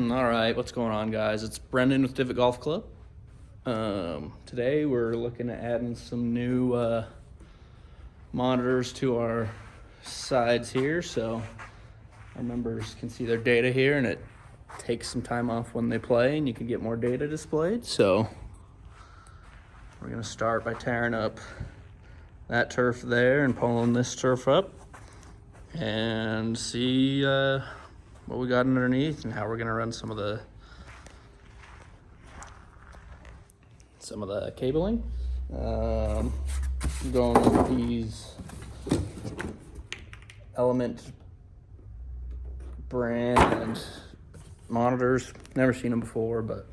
All right, what's going on, guys? It's Brendan with Divot Golf Club. Today we're looking at adding some new monitors to our sides here, so our members can see their data here, and it takes some time off when they play, and you can get more data displayed. So we're gonna start by tearing up that turf there and pulling this turf up, and see what we got underneath and how we're gonna run some of the cabling. Going with these Element brand monitors. Never seen them before, but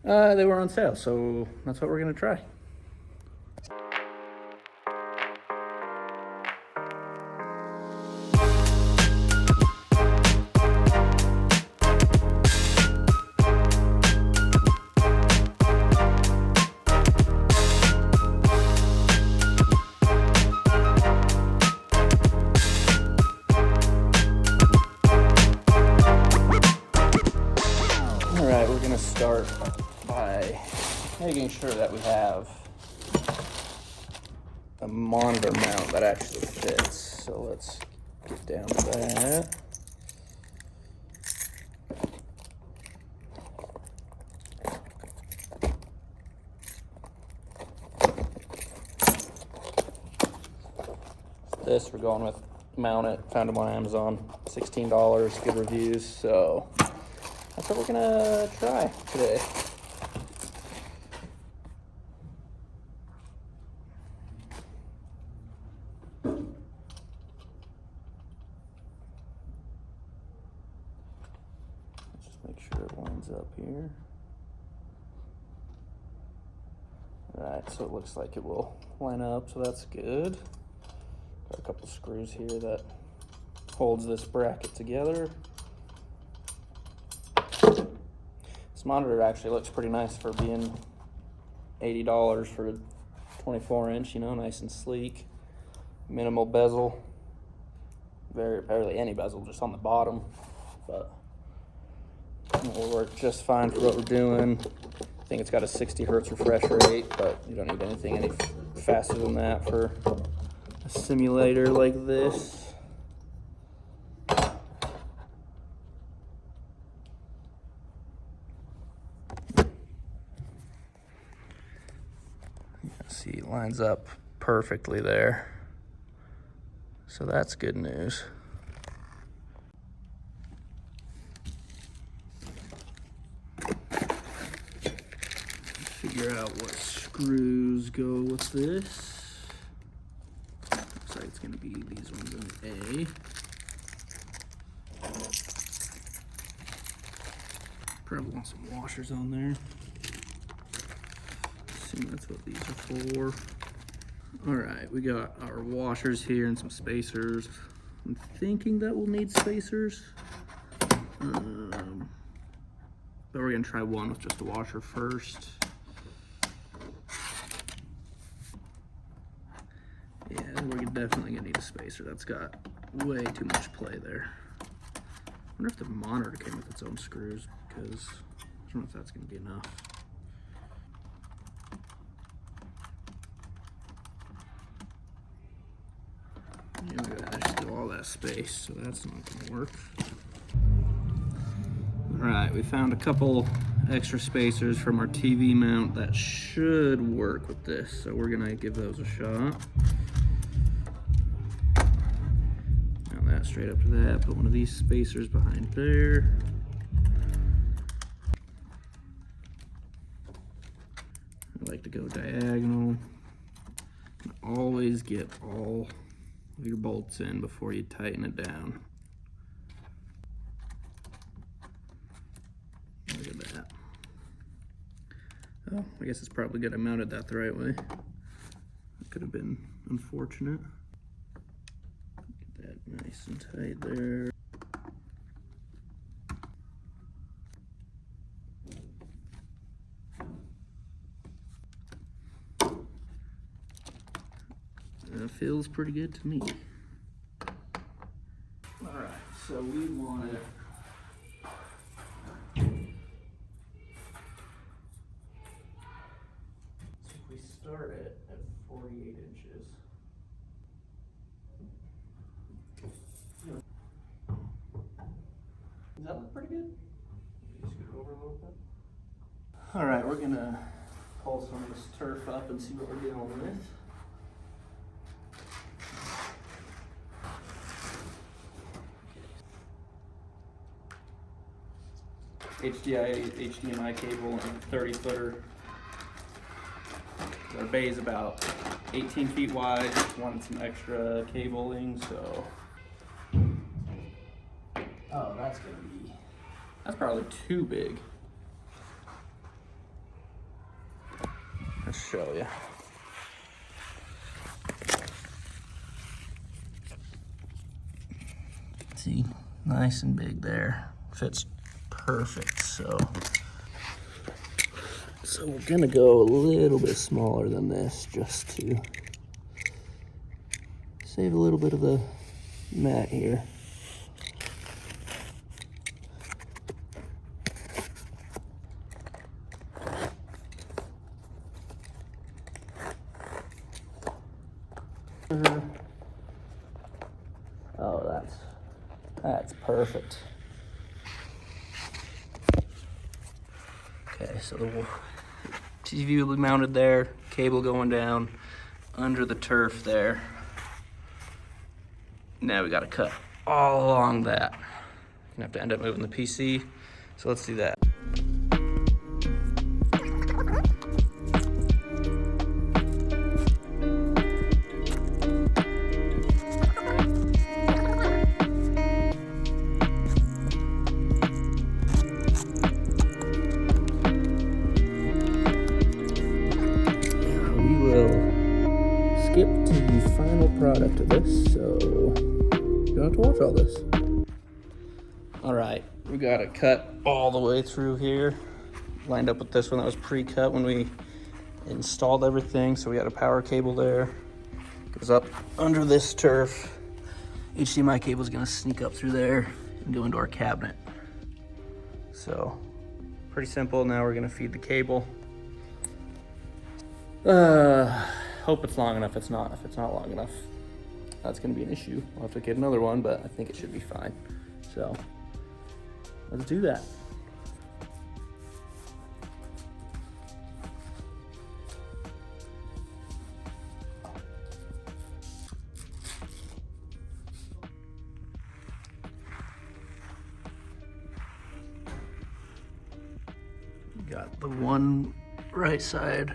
they were on sale, so that's what we're gonna try. We're going to start by making sure that we have a monitor mount that actually fits. So let's get down to that. This we're going with mount it. Found them on Amazon, $16, good reviews. So that's what we're gonna try today. Let's just make sure it lines up here. All right, so it looks like it will line up, so that's good. Got a couple screws here that holds this bracket together. This monitor actually looks pretty nice for being $80 for a 24-inch, you know, nice and sleek. Minimal bezel. Barely any bezel, just on the bottom. But it will work just fine for what we're doing. I think it's got a 60 hertz refresh rate, but you don't need anything any faster than that for a simulator like this. See, it lines up perfectly there. So that's good news. Figure out what screws go with this. Looks like it's gonna be these ones in A. Probably want some washers on there. That's what these are for. All right, we got our washers here and some spacers. I'm thinking that we'll need spacers. But we're gonna try one with just a washer first. Yeah, we're definitely gonna need a spacer. That's got way too much play there. I wonder if the monitor came with its own screws, because I don't know if that's gonna be enough. I just do all that space, so that's not gonna work. All right, we found a couple extra spacers from our TV mount that should work with this, so we're gonna give those a shot. Mount that straight up to that, put one of these spacers behind there. I like to go diagonal. Always get all of your bolts in before you tighten it down. Look at that. Oh, I guess it's probably good I mounted that the right way. That could have been unfortunate. Get that nice and tight there. That feels pretty good to me. All right, so we want it Does that look pretty good? Scoot over a little bit. All right, we're gonna pull some of this turf up and see what we're dealing with. HDMI cable and a 30-footer. Our bay is about 18 feet wide. Just wanted some extra cabling, so. Oh, that's probably too big. Let's show you. See, nice and big there. Fits perfect, so we're gonna go a little bit smaller than this just to save a little bit of the mat here. Oh, that's perfect. Okay, so the TV will be mounted there, cable going down under the turf there. Now we gotta cut all along that. Gonna have to end up moving the PC, so let's do that. Skip to the final product of this, so you don't have to watch all this. All right, we got it cut all the way through here. Lined up with this one that was pre-cut when we installed everything, so we had a power cable there. Goes up under this turf. HDMI cable is gonna sneak up through there and go into our cabinet. So, pretty simple. Now we're gonna feed the cable. Hope it's long enough. If it's not long enough, that's gonna be an issue. I'll have to get another one, but I think it should be fine. So let's do that. Got the one right side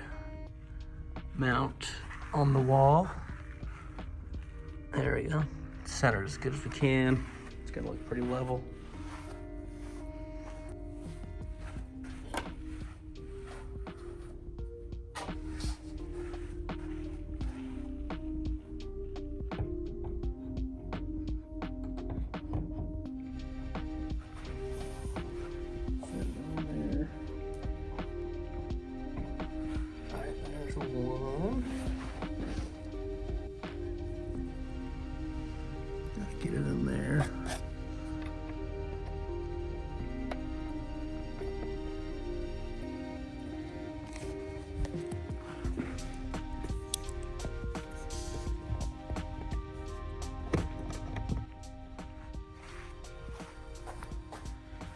mount on the wall. There we go. Center as good as we can. It's gonna look pretty level. Get it in there.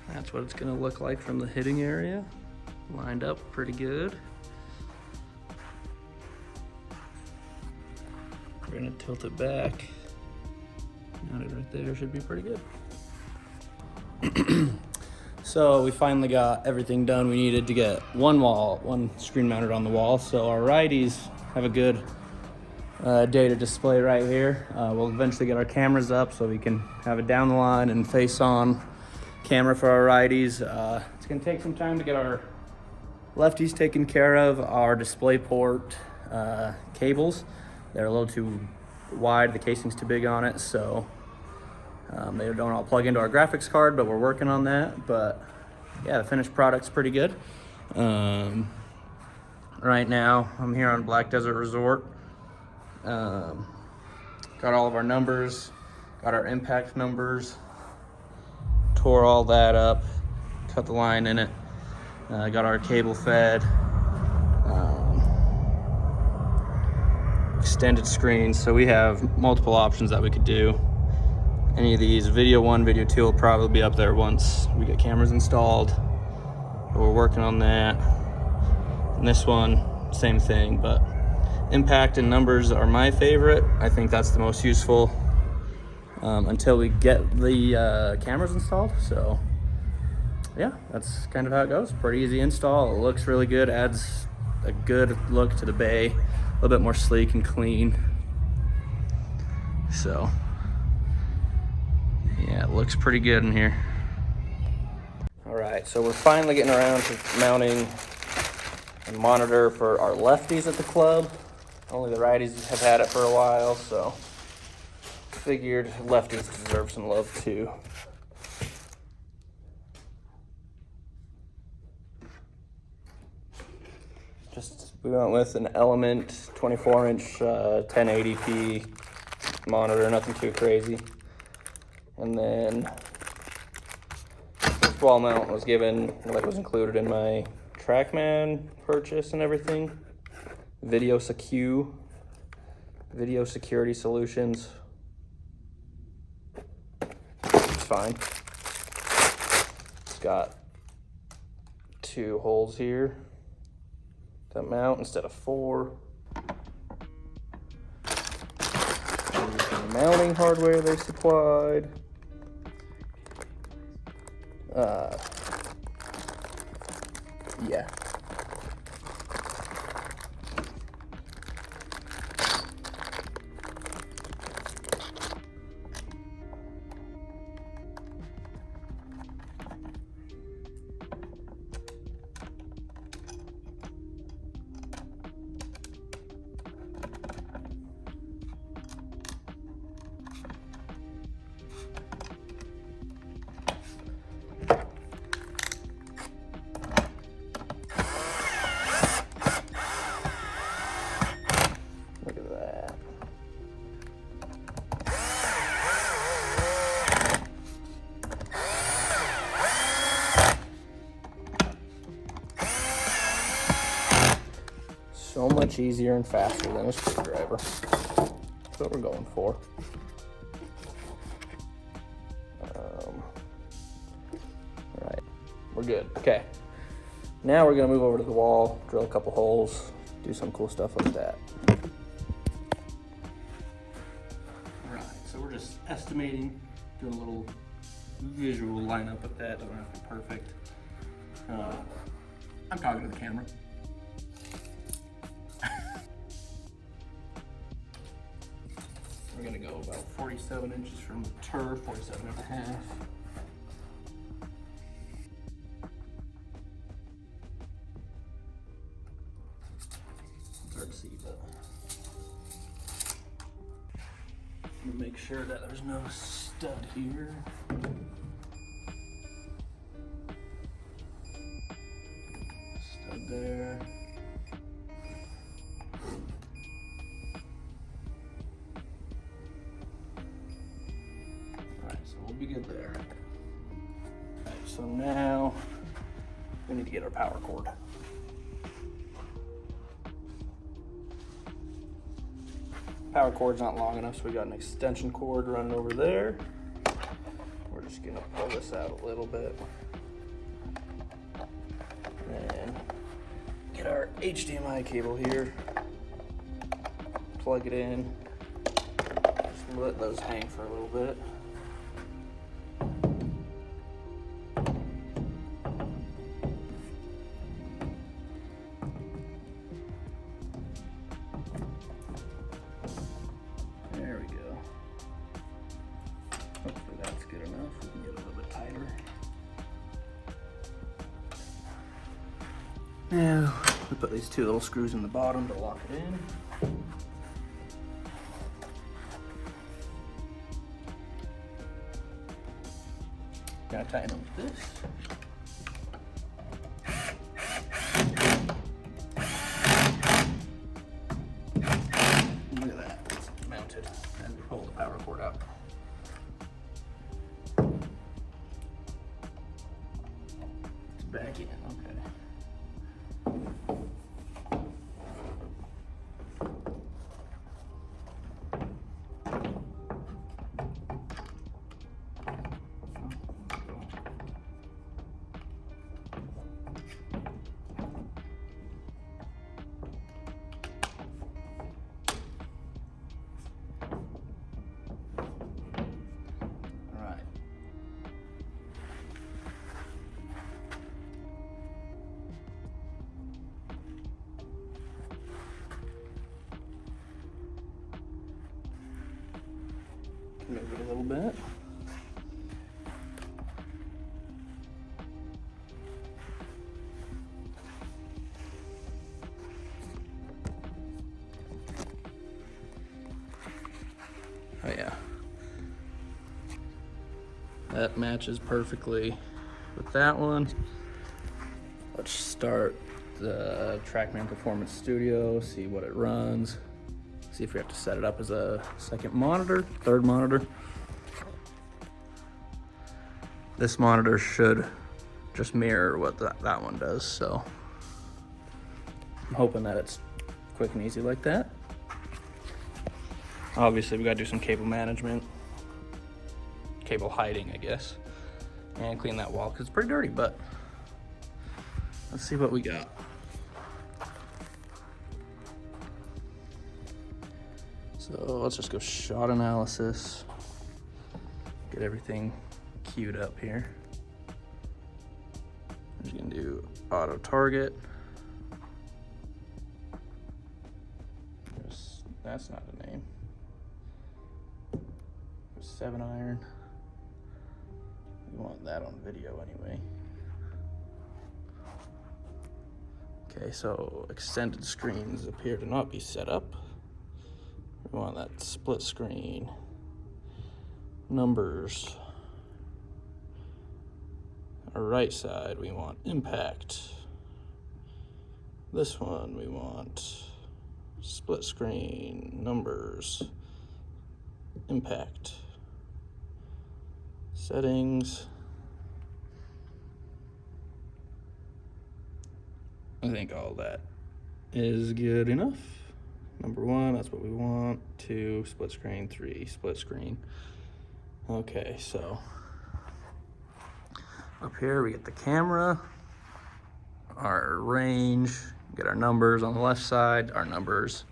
That's what it's gonna look like from the hitting area. Lined up pretty good. We're gonna tilt it back. Mounted right there, should be pretty good. So we finally got everything done we needed to get one screen mounted on the wall. So our righties have a good data display right here. We'll eventually get our cameras up so we can have it down the line and face on camera for our righties. It's gonna take some time to get our lefties taken care of. Our display port cables, they're a little too wide, the casing's too big on it, so they don't all plug into our graphics card, but we're working on that. But yeah, the finished product's pretty good. Right now I'm here on Black Desert Resort. Got all of our numbers, got our impact numbers, tore all that up, cut the line in it, got our cable fed, extended screens. So we have multiple options that we could do. any of these. Video 1, Video 2 will probably be up there once we get cameras installed. We're working on that. And this one, same thing, but impact and numbers are my favorite. I think that's the most useful until we get the cameras installed. So yeah, that's kind of how it goes. Pretty easy install. It looks really good, adds a good look to the bay, a little bit more sleek and clean. So yeah, it looks pretty good in here. All right, so we're finally getting around to mounting a monitor for our lefties at the club. Only the righties have had it for a while, so figured lefties deserve some love too. We went with an Element 24-inch 1080p monitor, nothing too crazy. And then this wall mount was given, like was included in my Trackman purchase and everything. Video security solutions. It's fine. It's got 2 holes here to mount instead of 4. The mounting hardware they supplied. Yeah. So much easier and faster than a screwdriver. That's what we're going for. All right, we're good. Okay, now we're gonna move over to the wall, drill a couple holes, do some cool stuff like that. All right, so we're just estimating, doing a little visual lineup with that. Doesn't have to be perfect. I'm talking to the camera. We're gonna go about 47 inches from the turf, 47 and a half. It's hard to see, but make sure that there's no stud here. Stud there. We'll be good there. Right, so now we need to get our power cord. Power cord's not long enough, so we got an extension cord running over there. We're just gonna pull this out a little bit. And get our HDMI cable here. Plug it in. Just let those hang for a little bit. There we go. Hopefully that's good enough. We can get a little bit tighter. Now, we put these 2 little screws in the bottom to lock it in. Gotta tighten them with this. Look at that, it's mounted, and pull the power cord out. It's back in, okay. bit. Oh yeah, that matches perfectly with that one. Let's start the Trackman Performance Studio, see what it runs, see if we have to set it up as a second monitor, third monitor. This monitor should just mirror what that one does, so I'm hoping that it's quick and easy like that. Obviously, we gotta do some cable management, cable hiding, I guess, and clean that wall because it's pretty dirty, but let's see what we got. So let's just go shot analysis, get everything queued up here. I'm just gonna do auto target. That's not a name. 7 iron. We want that on video anyway. Okay, so extended screens appear to not be set up. We want that split screen. Numbers. Our right side, we want impact. This one, we want split screen, numbers, impact. Settings. I think all that is good enough. Number 1, that's what we want. 2, split screen. 3, split screen. Okay, so up here we get the camera, our range, get our numbers on the left side, our numbers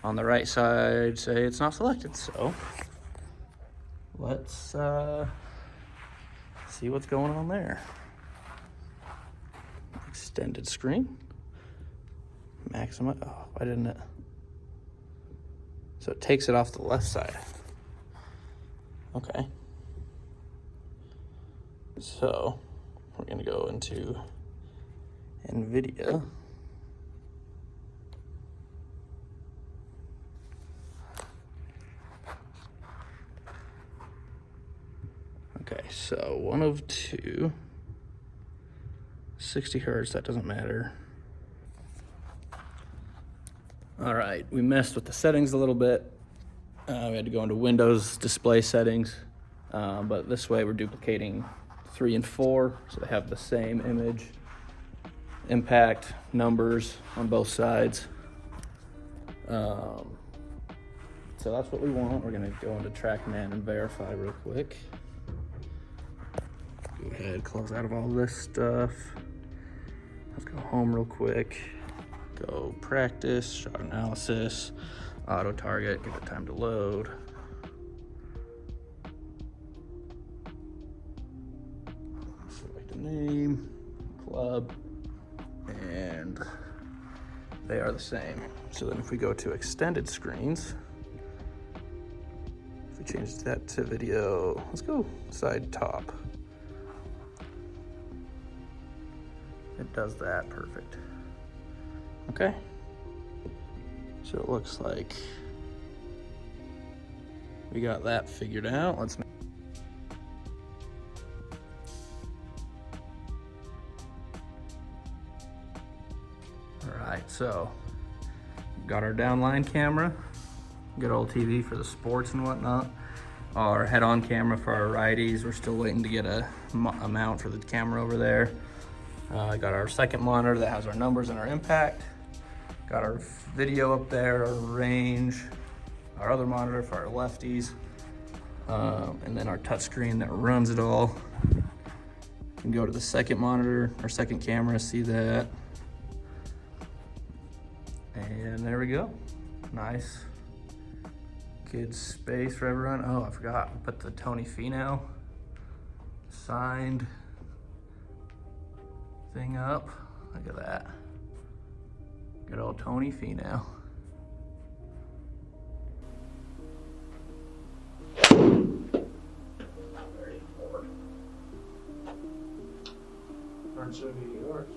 on the right side say it's not selected. So let's see what's going on there. Extended screen. Maximize. Oh, why didn't it? So it takes it off the left side. Okay. So we're gonna go into NVIDIA. Okay, so 1 of 2, 60 hertz, that doesn't matter. All right, we messed with the settings a little bit. We had to go into Windows display settings, but this way we're duplicating 3 and 4, so they have the same image, impact, numbers on both sides. So that's what we want. We're gonna go into Trackman and verify real quick. Go ahead, close out of all this stuff. Let's go home real quick. Go practice, shot analysis, auto target, give it time to load. Select a name, club, and they are the same. So then if we go to extended screens, if we change that to video, let's go side top. It does that, perfect. Okay, so it looks like we got that figured out. Let's all right, so got our downline camera, good old TV for the sports and whatnot. Our head-on camera for our righties. We're still waiting to get a mount for the camera over there. Got our second monitor that has our numbers and our impact. Got our video up there, our range, our other monitor for our lefties, and then our touchscreen that runs it all. You can go to the second monitor, our second camera, see that. And there we go. Nice. Good space for everyone. Oh, I forgot, we put the Tony Finau signed thing up. Look at that. Good old Tony Finau. aren't so New York.